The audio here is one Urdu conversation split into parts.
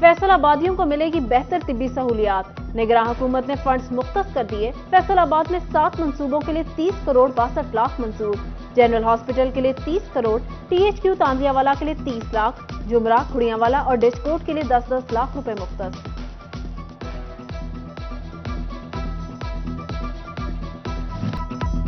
فیصل آبادیوں کو ملے گی بہتر طبی سہولیات، نگراں حکومت نے فنڈز مختص کر دیے۔ فیصل آباد میں 7 منصوبوں کے لیے 30 کروڑ 62 لاکھ منظور، جنرل ہاسپٹل کے لیے 30 کروڑ، THQ تانزیہ والا کے لیے 30 لاکھ، جمرہ، کھڑیاں والا اور ڈسکوٹ کے لیے 10-10 لاکھ روپے مختص۔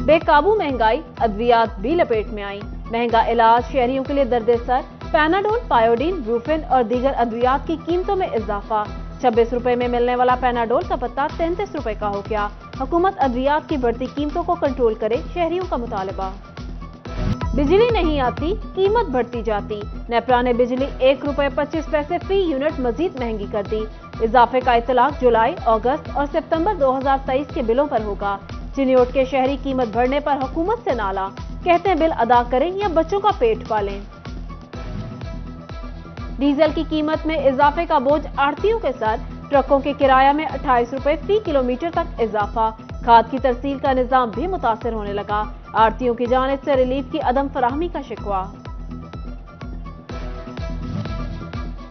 بے قابو مہنگائی، ادویات بھی لپیٹ میں آئیں، مہنگا علاج، شہریوں کے لیے درد سر، پیناڈول، پائیوڈین، بروفن اور دیگر ادویات کی قیمتوں میں اضافہ۔ 26 روپے میں ملنے والا پیناڈول کا پتہ 33 روپے کا ہو گیا۔ حکومت ادویات کی بڑھتی قیمتوں کو کنٹرول کرے، شہریوں کا مطالبہ۔ بجلی نہیں آتی، قیمت بڑھتی جاتی، نیپرا نے بجلی 1 روپے 25 پیسے فی یونٹ مزید مہنگی کر دی۔ اضافے کا اطلاق جولائی، اگست اور ستمبر 2023 کے بلوں پر ہوگا۔ چنیوٹ کے شہری قیمت بڑھنے پر حکومت سے نالا، کہتے ہیں بل ادا کریں یا بچوں کا پیٹ پالیں۔ ڈیزل کی قیمت میں اضافے کا بوجھ آڑھتیوں کے سر، ٹرکوں کے کرایہ میں 28 روپے فی کلومیٹر تک اضافہ، کھاد کی ترسیل کا نظام بھی متاثر ہونے لگا، آڑھتیوں کی جانب سے ریلیف کی عدم فراہمی کا شکوہ۔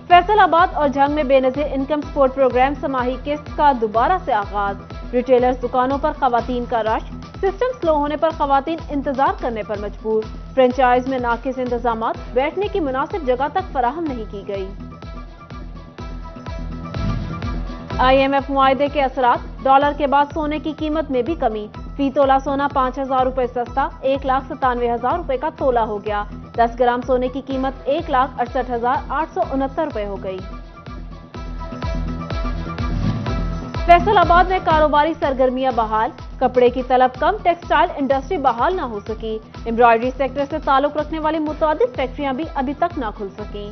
فیصل آباد اور جھنگ میں بے نظیر انکم سپورٹ پروگرام سماہی قسط کا دوبارہ سے آغاز، ریٹیلرز دکانوں پر خواتین کا رش، سسٹم سلو ہونے پر خواتین انتظار کرنے پر مجبور، فرنچائز میں ناقص انتظامات، بیٹھنے کی مناسب جگہ تک فراہم نہیں کی گئی۔ IMF معاہدے کے اثرات، ڈالر کے بعد سونے کی قیمت میں بھی کمی، فی تولہ سونا 5,000 روپے سستا، 1,97,000 روپے کا تولہ ہو گیا، 10 گرام سونے کی قیمت 1,68,869 روپے ہو گئی۔ فیصل آباد میں کاروباری سرگرمیاں بحال، کپڑے کی طلب کم، ٹیکسٹائل انڈسٹری بحال نہ ہو سکی، امبرائڈری سیکٹر سے تعلق رکھنے والی متعدد فیکٹریاں بھی ابھی تک نہ کھل سکیں۔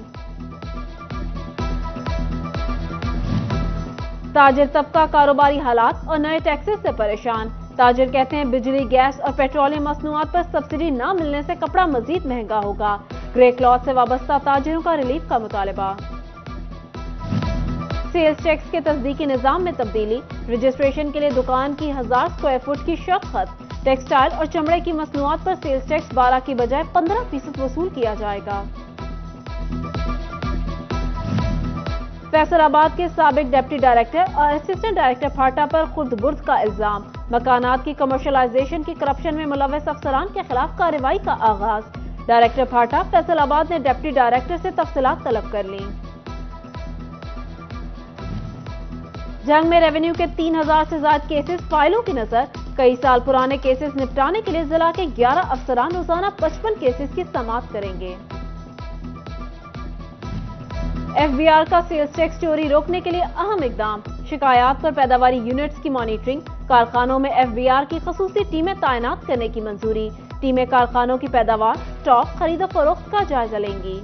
تاجر طبقہ کاروباری حالات اور نئے ٹیکسز سے پریشان، تاجر کہتے ہیں بجلی، گیس اور پیٹرولیم مصنوعات پر سبسڈی نہ ملنے سے کپڑا مزید مہنگا ہوگا، گرے کلاتھ سے وابستہ تاجروں کا ریلیف کا مطالبہ۔ سیلز ٹیکس کے تصدیقی نظام میں تبدیلی، رجسٹریشن کے لیے دکان کی 1000 اسکوائر فٹ کی شرط ختم، ٹیکسٹائل اور چمڑے کی مصنوعات پر سیلز ٹیکس 12 کی بجائے 15% وصول کیا جائے گا۔ فیصل آباد کے سابق ڈپٹی ڈائریکٹر اور اسسٹنٹ ڈائریکٹر پھاٹا پر خرد برد کا الزام، مکانات کی کمرشلائزیشن کی کرپشن میں ملوث افسران کے خلاف کارروائی کا آغاز، ڈائریکٹر پھاٹا، فیصل آباد نے ڈپٹی ڈائریکٹر سے تفصیلات طلب کر لیں۔ جنگ میں ریونیو کے 3000 سے زائد کیسز، فائلوں کی نظر، کئی سال پرانے کیسز نپٹانے کے لیے ضلع کے 11 افسران روزانہ 55 کیسز کی سماعت کریں گے۔ FBR کا سیلز ٹیکس چوری روکنے کے لیے اہم اقدام، شکایات پر پیداواری یونٹس کی مانیٹرنگ، کارخانوں میں FBR کی خصوصی ٹیمیں تعینات کرنے کی منظوری، ٹیمیں کارخانوں کی پیداوار، سٹاک، خرید و فروخت کا جائزہ لیں گی۔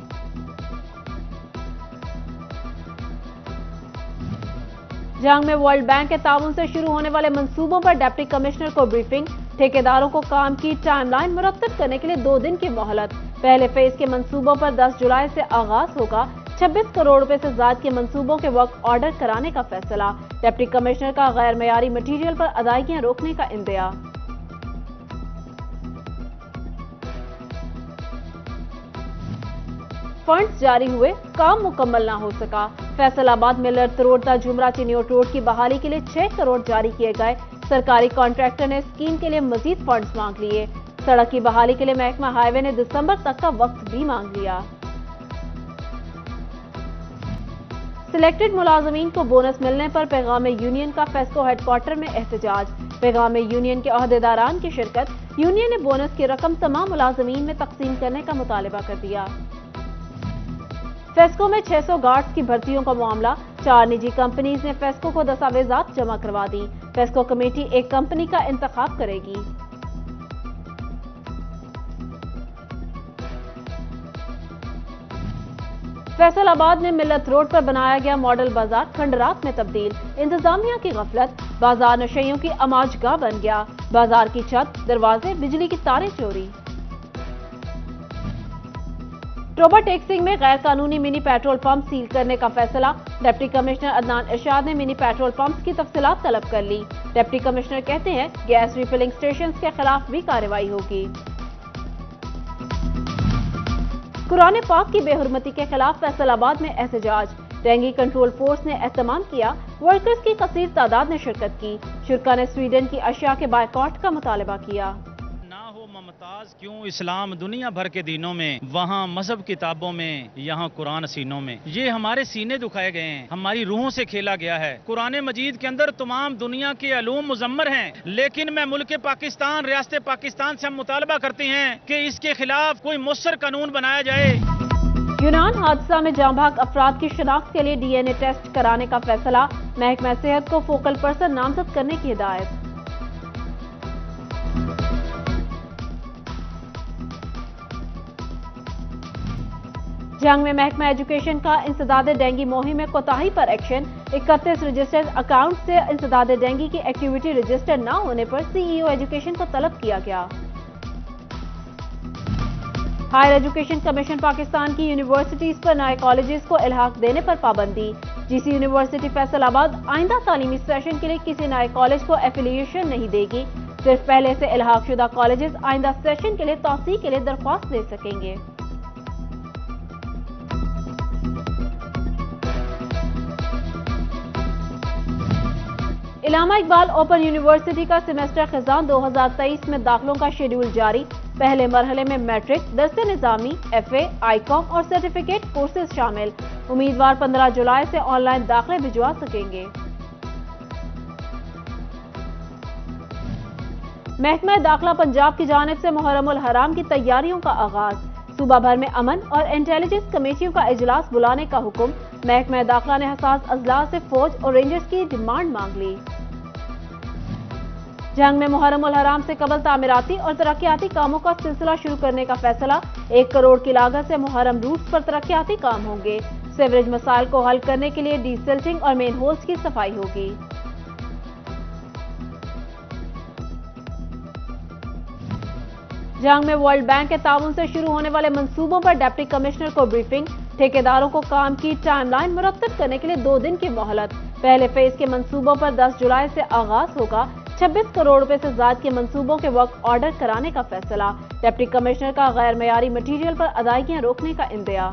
جنگ میں ورلڈ بینک کے تعاون سے شروع ہونے والے منصوبوں پر ڈپٹی کمشنر کو بریفنگ، ٹھیکیداروں کو کام کی ٹائم لائن مرتب کرنے کے لیے 2 دن کی مہلت، پہلے فیز کے منصوبوں پر 10 جولائی سے آغاز ہوگا، 26 کروڑ روپے سے زائد کے منصوبوں کے ورک آرڈر کرانے کا فیصلہ، ڈپٹی کمشنر کا غیر معیاری مٹیریل پر ادائیگیاں روکنے کا اندیا۔ فنڈز جاری ہوئے، کام مکمل نہ ہو سکا، فیصل آباد میں لرت روڈ تا جمرہ چنیوٹ روڈ کی بحالی کے لیے 6 کروڑ جاری کیے گئے، سرکاری کانٹریکٹر نے اسکیم کے لیے مزید فنڈز مانگ لیے، سڑک کی بحالی کے لیے محکمہ ہائی وے نے دسمبر تک کا وقت بھی مانگ لیا۔ سلیکٹڈ ملازمین کو بونس ملنے پر پیغام یونین کا فیسکو ہیڈ کوارٹر میں احتجاج، پیغام یونین کے عہدیداران کی شرکت، یونین نے بونس کی رقم تمام ملازمین میں تقسیم کرنے کا مطالبہ کر دیا۔ فیسکو میں 600 گارڈز کی بھرتیوں کا معاملہ، 4 نجی کمپنیز نے فیسکو کو دستاویزات جمع کروا دی، فیسکو کمیٹی ایک کمپنی کا انتخاب کرے گی۔ فیصل آباد میں ملت روڈ پر بنایا گیا ماڈل بازار کھنڈرات میں تبدیل، انتظامیہ کی غفلت، بازار نشیوں کی اماج گاہ بن گیا، بازار کی چھت، دروازے، بجلی کی تاریں چوری۔ ٹوبہ ٹیکسنگ میں غیر قانونی منی پیٹرول پمپ سیل کرنے کا فیصلہ، ڈپٹی کمشنر عدنان ارشاد نے منی پیٹرول پمپس کی تفصیلات طلب کر لی، ڈپٹی کمشنر کہتے ہیں گیس ریفلنگ اسٹیشنز کے خلاف بھی کارروائی ہوگی۔ قرآن پاک کی بے حرمتی کے خلاف فیصل آباد میں احتجاج، ڈینگی کنٹرول فورس نے اہتمام کیا، ورکرز کی کثیر تعداد نے شرکت کی، شرکا نے سویڈن کی اشیاء کے بائیکاٹ کا مطالبہ کیا۔ ممتاز کیوں اسلام دنیا بھر کے دینوں میں، وہاں مذہب کتابوں میں، یہاں قرآن سینوں میں، یہ ہمارے سینے دکھائے گئے ہیں، ہماری روحوں سے کھیلا گیا ہے۔ قرآن مجید کے اندر تمام دنیا کے علوم مضمر ہیں، لیکن میں ملک پاکستان، ریاست پاکستان سے ہم مطالبہ کرتے ہیں کہ اس کے خلاف کوئی مؤثر قانون بنایا جائے۔ یونان حادثہ میں جاں بحق افراد کی شناخت کے لیے ڈی این اے ٹیسٹ کرانے کا فیصلہ، محکمہ صحت کو فوکل پرسن نامزد کرنے کی ہدایت۔ جنگ میں محکمہ ایجوکیشن کا انسداد ڈینگی مہم میں کوتاہی پر ایکشن، 31 رجسٹرڈ اکاؤنٹ سے انسداد ڈینگی کی ایکٹیویٹی رجسٹر نہ ہونے پر سی ای او ایجوکیشن کو طلب کیا گیا۔ ہائر ایجوکیشن کمیشن پاکستان کی یونیورسٹیز پر نئے کالجز کو الحاق دینے پر پابندی، جی سی یونیورسٹی فیصل آباد آئندہ تعلیمی سیشن کے لیے کسی نئے کالج کو ایفیلیشن نہیں دے گی، صرف پہلے سے الحاق شدہ کالجز آئندہ سیشن کے لیے توسیع کے لیے درخواست دے سکیں گے۔ علامہ اقبال اوپن یونیورسٹی کا سیمسٹر خزاں 2023 میں داخلوں کا شیڈول جاری، پہلے مرحلے میں میٹرک، درس نظامی، ایف اے، آئی کام اور سرٹیفکیٹ کورسز شامل، امیدوار 15 جولائی سے آن لائن داخلے بھجوا سکیں گے۔ محکمہ داخلہ پنجاب کی جانب سے محرم الحرام کی تیاریوں کا آغاز، صوبہ بھر میں امن اور انٹیلیجنس کمیٹیوں کا اجلاس بلانے کا حکم، محکمہ داخلہ نے حساس اضلاع سے فوج اور رینجرز کی ڈیمانڈ مانگ لی۔ جنگ میں محرم الحرام سے قبل تعمیراتی اور ترقیاتی کاموں کا سلسلہ شروع کرنے کا فیصلہ، 1 کروڑ کی لاگت سے محرم روٹس پر ترقیاتی کام ہوں گے، سیوریج مسائل کو حل کرنے کے لیے ڈی سلٹنگ اور مین ہولز کی صفائی ہوگی۔ جنگ میں ورلڈ بینک کے تعاون سے شروع ہونے والے منصوبوں پر ڈپٹی کمشنر کو بریفنگ، ٹھیکیداروں کو کام کی ٹائم لائن مرتب کرنے کے لیے 2 دن کی مہلت، پہلے فیز کے منصوبوں پر 10 جولائی سے آغاز ہوگا، 26 کروڑ روپے سے زائد کے منصوبوں کے وقت آرڈر کرانے کا فیصلہ، ڈپٹی کمشنر کا غیر معیاری مٹیریل پر ادائیگیاں روکنے کا اندیا۔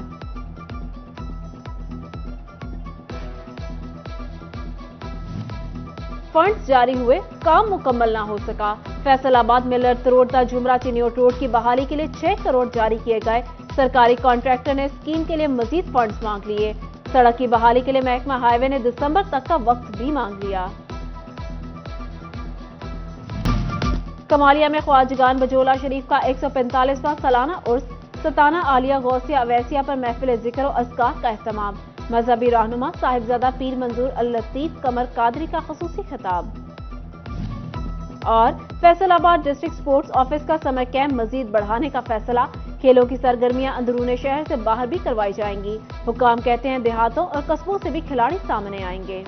فنڈز جاری ہوئے، کام مکمل نہ ہو سکا، فیصل آباد میں لرت روڈ تا جمرہ چنیوٹ روڈ کی بحالی کے لیے 6 کروڑ جاری کیے گئے، سرکاری کانٹریکٹر نے اسکیم کے لیے مزید فنڈز مانگ لیے، سڑک کی بحالی کے لیے محکمہ ہائی وے نے دسمبر تک کا وقت بھی مانگ لیا۔ کمالیہ میں خواجگان بجولہ شریف کا 145واں سالانہ عرس، ستانہ عالیہ غوثیہ اویسیہ پر محفل ذکر و اذکار کا اہتمام، مذہبی رہنما صاحبزادہ پیر منظور اللطیف قمر قادری کا خصوصی خطاب۔ اور فیصل آباد ڈسٹرکٹ سپورٹس آفس کا سمر کیمپ مزید بڑھانے کا فیصلہ، کھیلوں کی سرگرمیاں اندرون شہر سے باہر بھی کروائی جائیں گی، حکام کہتے ہیں دیہاتوں اور قصبوں سے بھی کھلاڑی سامنے آئیں گے۔